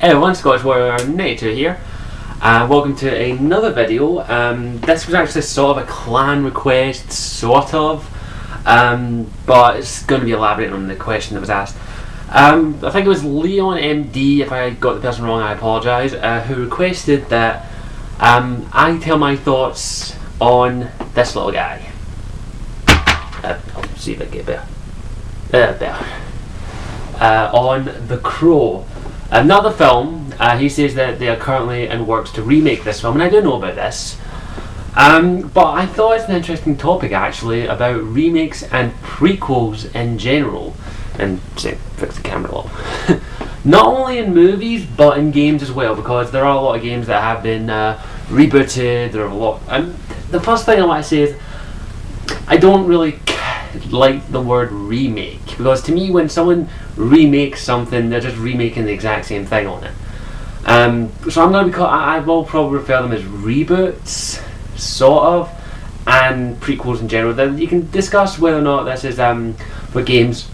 Hey everyone, Scottish Warrior 92 here. Welcome to another video. This was actually sort of a clan request, sort of, but it's going to be elaborating on the question that was asked. I think it was Leon MD, if I got the person wrong I apologise, who requested that I tell my thoughts on this little guy. I'll see if I get better. On The Crow. Another film, he says that they are currently in works to remake this film, and I do know about this. But I thought it's an interesting topic actually about remakes and prequels in general. And fix the camera a little. Not only in movies, but in games as well, because there are a lot of games that have been rebooted. There are a lot. The first thing I want to say is I don't really like the word remake, because to me when someone remakes something they're just remaking the exact same thing on it. So I'm going to I will probably refer them as reboots, sort of, and prequels in general. Then you can discuss whether or not this is for games,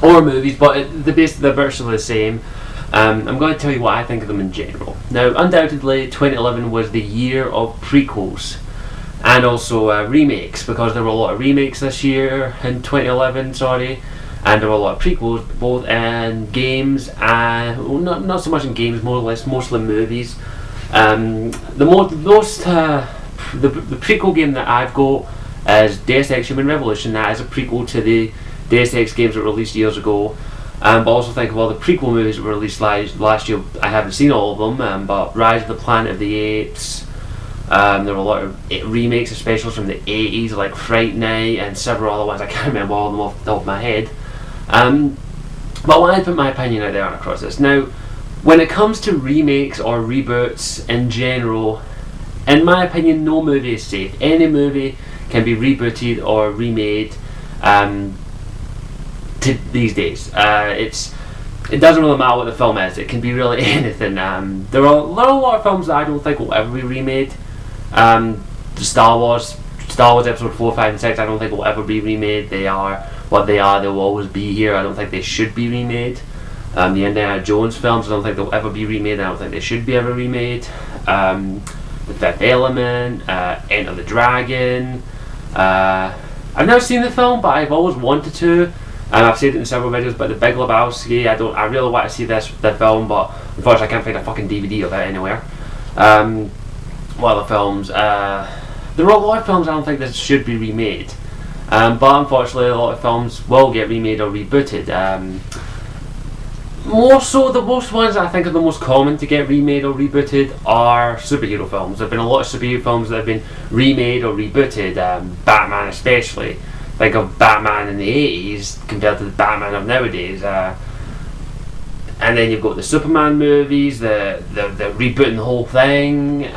or movies, but they're virtually the same. I'm going to tell you what I think of them in general. Now, undoubtedly 2011 was the year of prequels and also remakes, because there were a lot of remakes this year in 2011, and there were a lot of prequels, both in games and not so much in games, more or less mostly movies. The prequel game that I've got is Deus Ex Human Revolution. That is a prequel to the Deus Ex games that were released years ago. But also think of all the prequel movies that were released last year. I haven't seen all of them, but Rise of the Planet of the Apes. There were a lot of remakes, especially from the 80s, like Fright Night, and several other ones. I can't remember all of them off the top of my head. But I want to put my opinion out there across this. Now, when it comes to remakes or reboots in general, in my opinion, no movie is safe. Any movie can be rebooted or remade these days. It doesn't really matter what the film is. It can be really anything. There are a lot of films that I don't think will ever be remade. Star Wars Episode 4, 5 and 6 I don't think will ever be remade. They are what they are. They will always be here. I don't think they should be remade. The Indiana Jones films, I don't think they'll ever be remade. I don't think they should be ever remade. The Fifth Element, Enter the Dragon. I've never seen the film, but I've always wanted to. And I've said it in several videos, but The Big Lebowski, I really want to see the film, but unfortunately I can't find a fucking DVD of it anywhere. What other films? There are a lot of films I don't think that should be remade. But unfortunately a lot of films will get remade or rebooted. More so, the most ones that I think are the most common to get remade or rebooted are superhero films. There have been a lot of superhero films that have been remade or rebooted, Batman especially. Think of Batman in the 80s compared to the Batman of nowadays. And then you've got the Superman movies, the rebooting the whole thing.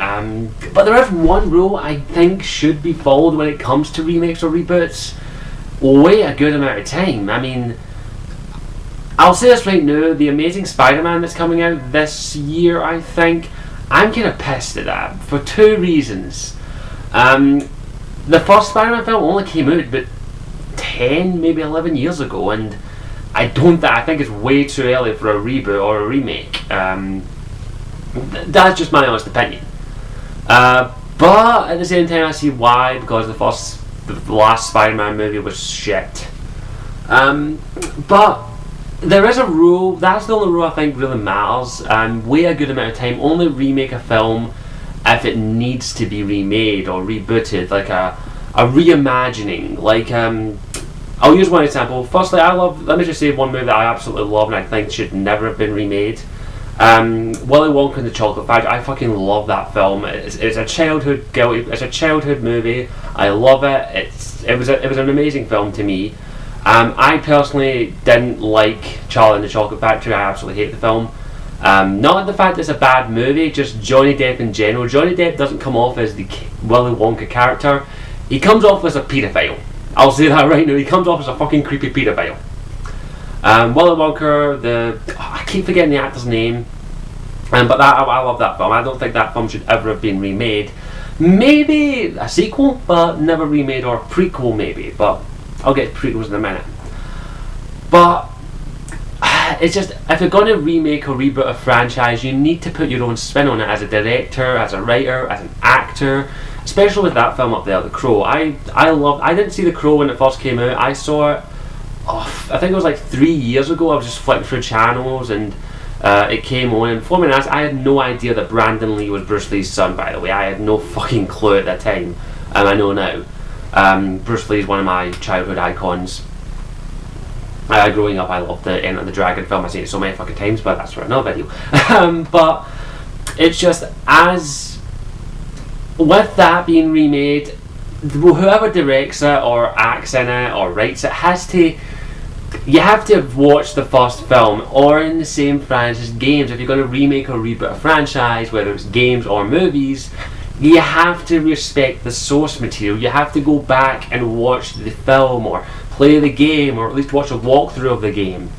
But there is one rule I think should be followed when it comes to remakes or reboots. Wait a good amount of time. I mean, I'll say this right now, the Amazing Spider-Man that's coming out this year, I think, I'm kind of pissed at that for two reasons. The first Spider-Man film only came out about 10, maybe 11 years ago, and I think it's way too early for a reboot or a remake. That's just my honest opinion. But at the same time, I see why, because the last Spider-Man movie was shit. But there is a rule. That's the only rule I think really matters. Wait a good amount of time. Only remake a film if it needs to be remade or rebooted, like a reimagining. Like I'll use one example. Firstly, let me just say one movie that I absolutely love and I think should never have been remade. Willy Wonka and the Chocolate Factory. I fucking love that film. It's a childhood movie. I love it. It was an amazing film to me. I personally didn't like Charlie and the Chocolate Factory. I absolutely hate the film. Not the fact that it's a bad movie, just Johnny Depp in general. Johnny Depp doesn't come off as the Willy Wonka character. He comes off as a paedophile. I'll say that right now. He comes off as a fucking creepy paedophile. Willy Wonka, I keep forgetting the actor's name, but I love that film. I don't think that film should ever have been remade. Maybe a sequel, but never remade, or a prequel maybe, but I'll get to prequels in a minute. But it's just, if you're going to remake or reboot a franchise, you need to put your own spin on it as a director, as a writer, as an actor. Especially with that film up there, The Crow. I didn't see The Crow when it first came out. I saw it, I think it was like 3 years ago. I was just flicking through channels and it came on. And for me, I had no idea that Brandon Lee was Bruce Lee's son, by the way. I had no fucking clue at that time. I know now. Bruce Lee is one of my childhood icons. Growing up, I loved the Enter the Dragon film. I've seen it so many fucking times, but that's for another video. But it's just, as with that being remade, whoever directs it or acts in it or writes it you have to have watched the first film or in the same franchise games. If you're going to remake or reboot a franchise, whether it's games or movies, you have to respect the source material. You have to go back and watch the film or play the game or at least watch a walkthrough of the game.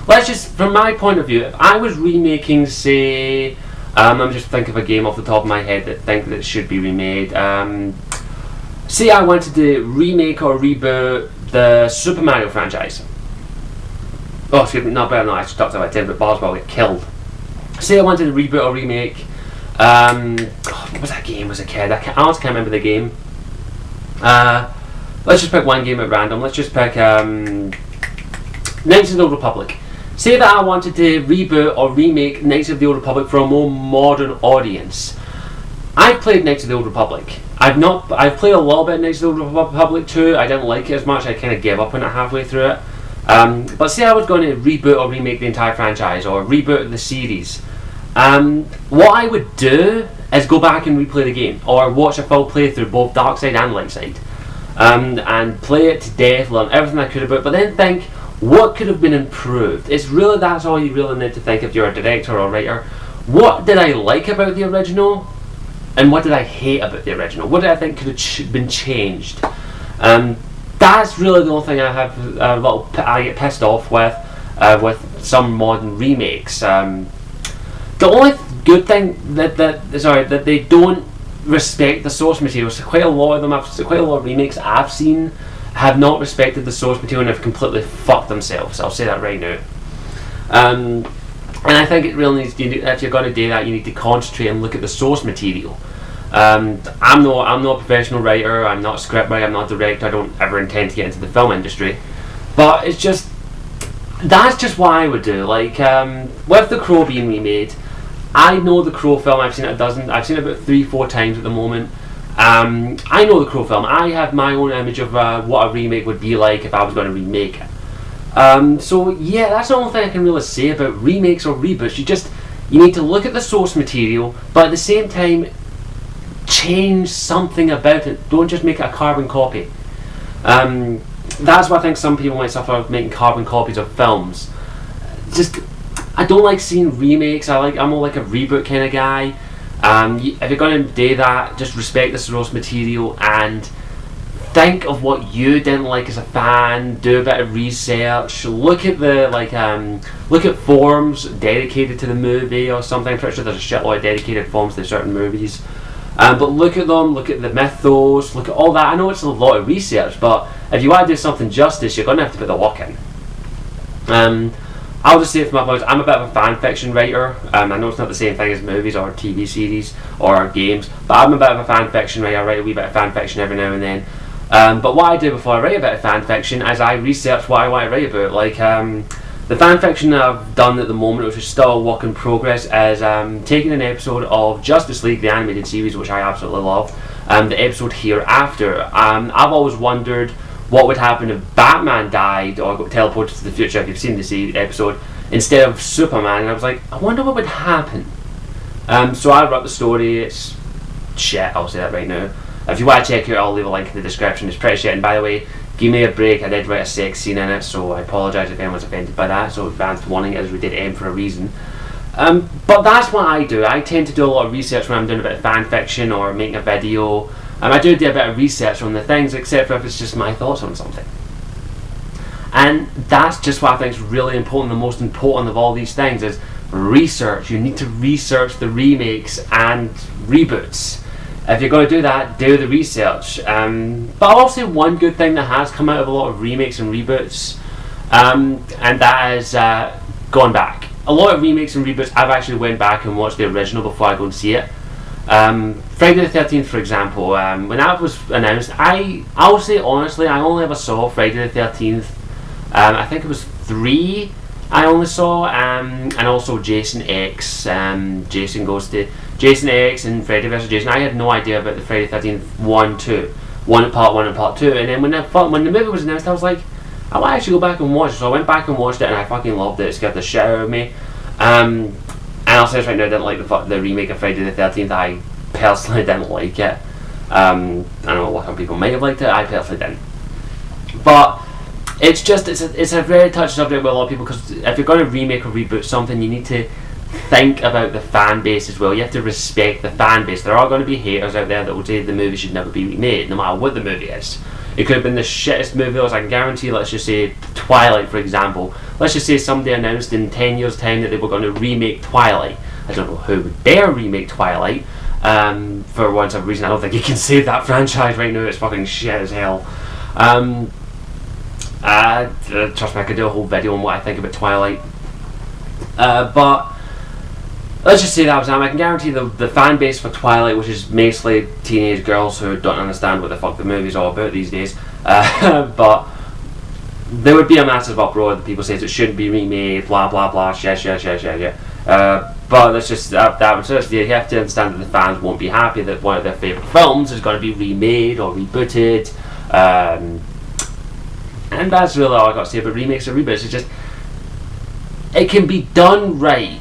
Let's just, from my point of view, if I was remaking, say, I'm just thinking of a game off the top of my head that should be remade. Say I wanted to remake or reboot the Super Mario franchise. Oh, excuse me, not better. No, I just talked about 10-bit bars, but I'll get killed. Say I wanted to reboot or remake. What was that game as a kid? I honestly can't remember the game. Let's just pick one game at random. Let's just pick Knights of the Old Republic. Say that I wanted to reboot or remake Knights of the Old Republic for a more modern audience. I've played Knights of the Old Republic. I've played a little bit of Knights of the Old Republic 2. I didn't like it as much. I kind of gave up on it halfway through it. But say I was going to reboot or remake the entire franchise or reboot the series. What I would do is go back and replay the game or watch a full playthrough, both dark side and light side, and play it to death, learn everything I could about, but then think, what could have been improved? That's all you really need to think if you're a director or writer. What did I like about the original? And what did I hate about the original? What did I think could have been changed? That's really the only thing I get pissed off with some modern remakes. The only good thing that they don't respect the source material. So quite a lot of remakes I've seen have not respected the source material and have completely fucked themselves. I'll say that right now. And I think it really needs if you're going to do that, you need to concentrate and look at the source material. I'm not a professional writer. I'm not a scriptwriter. I'm not a director. I don't ever intend to get into the film industry. But that's just what I would do. Like with The Crow being remade, I know The Crow film. I've seen it about 3-4 times at the moment. I know The Crow film. I have my own image of what a remake would be like if I was going to remake it. So yeah, that's the only thing I can really say about remakes or reboots. You need to look at the source material, but at the same time, change something about it. Don't just make it a carbon copy. That's why I think some people might suffer with making carbon copies of films. I don't like seeing remakes. I'm more like a reboot kind of guy. If you're going to do that, just respect the source material and think of what you didn't like as a fan. Do a bit of research. Look at look at forums dedicated to the movie or something. I'm pretty sure there's a shitload of dedicated forums to certain movies. But look at them. Look at the mythos. Look at all that. I know it's a lot of research, but if you want to do something justice, you're going to have to put the work in. I'll just say it from my point. I'm a bit of a fan fiction writer. I know it's not the same thing as movies or TV series or games, but I'm a bit of a fan fiction writer. I write a wee bit of fan fiction every now and then. But what I do before I write a bit of fan fiction is I research what I want to write about. Like the fan fiction that I've done at the moment, which is still a work in progress, is taking an episode of Justice League, the animated series, which I absolutely love, the episode Hereafter. I've always wondered what would happen if Batman died or got teleported to the future, if you've seen the episode, instead of Superman. And I was like, I wonder what would happen. So I wrote the story. It's shit, I'll say that right now. If you want to check it out, I'll leave a link in the description. It's pretty shit. And by the way, give me a break. I did write a sex scene in it, so I apologise if anyone's offended by that. So advanced warning, as we did end for a reason. But that's what I do. I tend to do a lot of research when I'm doing a bit of fan fiction or making a video. I do a bit of research on the things, except for if it's just my thoughts on something. And that's just what I think is really important. The most important of all these things is research. You need to research the remakes and reboots. If you're going to do that, do the research. But I'll say one good thing that has come out of a lot of remakes and reboots and that is going back. A lot of remakes and reboots, I've actually went back and watched the original before I go and see it. Friday the 13th, for example, when that was announced, I'll say honestly, I only ever saw Friday the 13th. I think it was 3 I only saw, and also Jason X. Jason X and Freddy vs. Jason. I had no idea about the Friday the 13th part 1 and part 2. And then when the movie was announced, I was like, I want to actually go back and watch it. So I went back and watched it, and I fucking loved it. It scared the shit out of me. And I'll say this right now, I didn't like the remake of Friday the 13th. I personally didn't like it. I don't know what some people might have liked it. I personally didn't. But it's a very touchy subject with a lot of people, because if you're going to remake or reboot something, you need to think about the fan base as well. You have to respect the fan base. There are going to be haters out there that will say the movie should never be remade, no matter what the movie is. It could have been the shittest movie, as I can guarantee. Let's just say Twilight, for example. Let's just say somebody announced in 10 years' time that they were going to remake Twilight. I don't know who would dare remake Twilight. For one type of reason, I don't think you can save that franchise right now. It's fucking shit as hell. Trust me, I could do a whole video on what I think about Twilight. But let's just say that was I can guarantee the fan base for Twilight, which is mostly teenage girls who don't understand what the fuck the movie's all about these days, but there would be a massive uproar that people say it shouldn't be remade, blah blah blah, yeah. But that's just you have to understand that the fans won't be happy that one of their favourite films is going to be remade or rebooted, and that's really all I got to say about remakes or reboots. It's just, it can be done right.